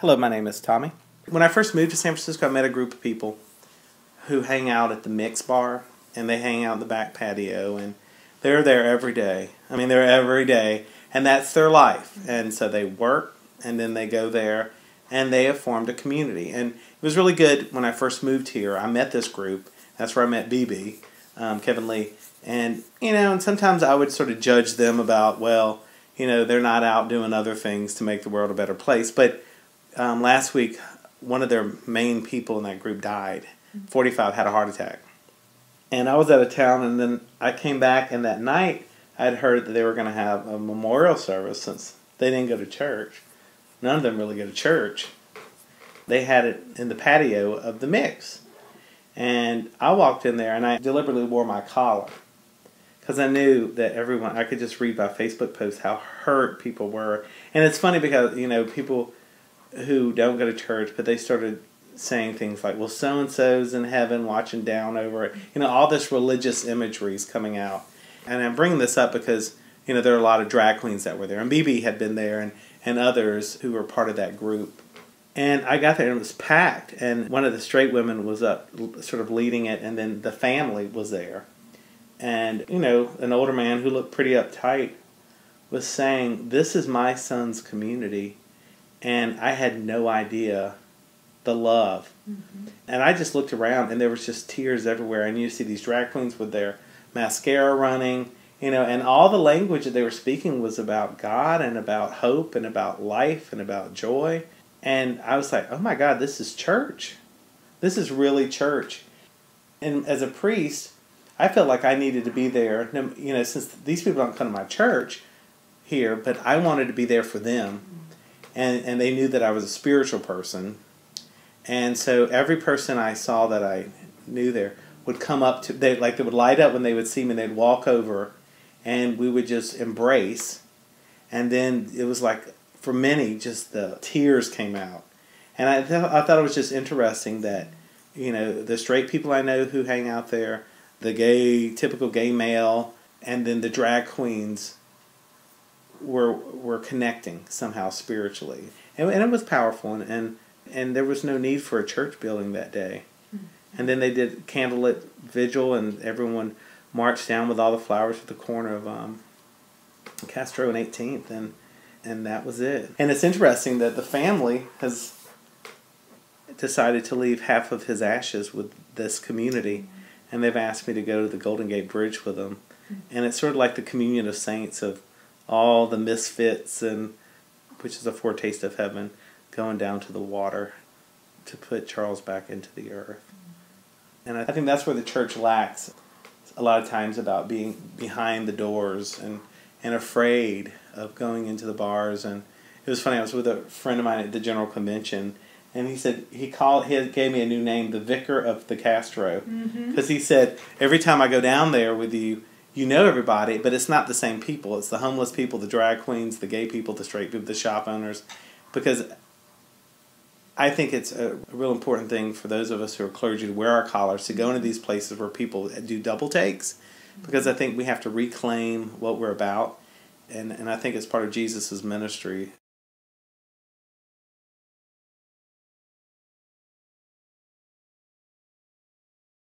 Hello, my name is Tommy. When I first moved to San Francisco, I met a group of people who hang out at the Mix Bar, and they hang out in the back patio, and they're there every day. I mean, they're every day, and that's their life. And so they work, and then they go there, and they have formed a community. And it was really good when I first moved here. I met this group. That's where I met BB, Kevin Lee. And, and sometimes I would sort of judge them about, well, they're not out doing other things to make the world a better place. But last week, one of their main people in that group died. 45, had a heart attack. And I was out of town, and then I came back, and that night I had heard that they were going to have a memorial service since they didn't go to church. None of them really go to church. They had it in the patio of the Mix. And I walked in there, and I deliberately wore my collar because I knew that I could just read by Facebook posts how hurt people were. And it's funny because, people who don't go to church, but they started saying things like, well, so-and-so's in heaven watching down over it. All this religious imagery is coming out. And I'm bringing this up because, there are a lot of drag queens that were there. And BB had been there and others who were part of that group. And I got there and it was packed. And one of the straight women was up sort of leading it, and then the family was there. And, an older man who looked pretty uptight was saying, this is my son's community. And I had no idea the love. Mm-hmm. And I just looked around, and there was just tears everywhere. And you see these drag queens with their mascara running, and all the language that they were speaking was about God and about hope and about life and about joy. And I was like, oh my God, this is church. This is really church. And as a priest, I felt like I needed to be there, since these people don't come to my church here, but I wanted to be there for them. And they knew that I was a spiritual person. And so every person I saw that I knew there would come up to, they would light up when they would see me, and they'd walk over, and we would just embrace. And then it was like, for many, just the tears came out. And I thought it was just interesting that, the straight people I know who hang out there, the typical gay male, and then the drag queens were connecting somehow spiritually. And it was powerful, and there was no need for a church building that day. Mm-hmm. And then they did candlelit vigil, and everyone marched down with all the flowers to the corner of Castro and 18th, and that was it. And it's interesting that the family has decided to leave half of his ashes with this community, mm-hmm. and they've asked me to go to the Golden Gate Bridge with them. Mm-hmm. And it's sort of like the communion of saints of all the misfits, which is a foretaste of heaven, going down to the water to put Charles back into the earth. Mm-hmm. And I think that's where the church lacks a lot of times, about being behind the doors and afraid of going into the bars. And it was funny, I was with a friend of mine at the General Convention, and he said he gave me a new name, the Vicar of the Castro, because he said, every time I go down there with you, everybody, but it's not the same people. It's the homeless people, the drag queens, the gay people, the straight people, the shop owners. Because I think it's a real important thing for those of us who are clergy to wear our collars, to go into these places where people do double takes. Because I think we have to reclaim what we're about. And I think it's part of Jesus' ministry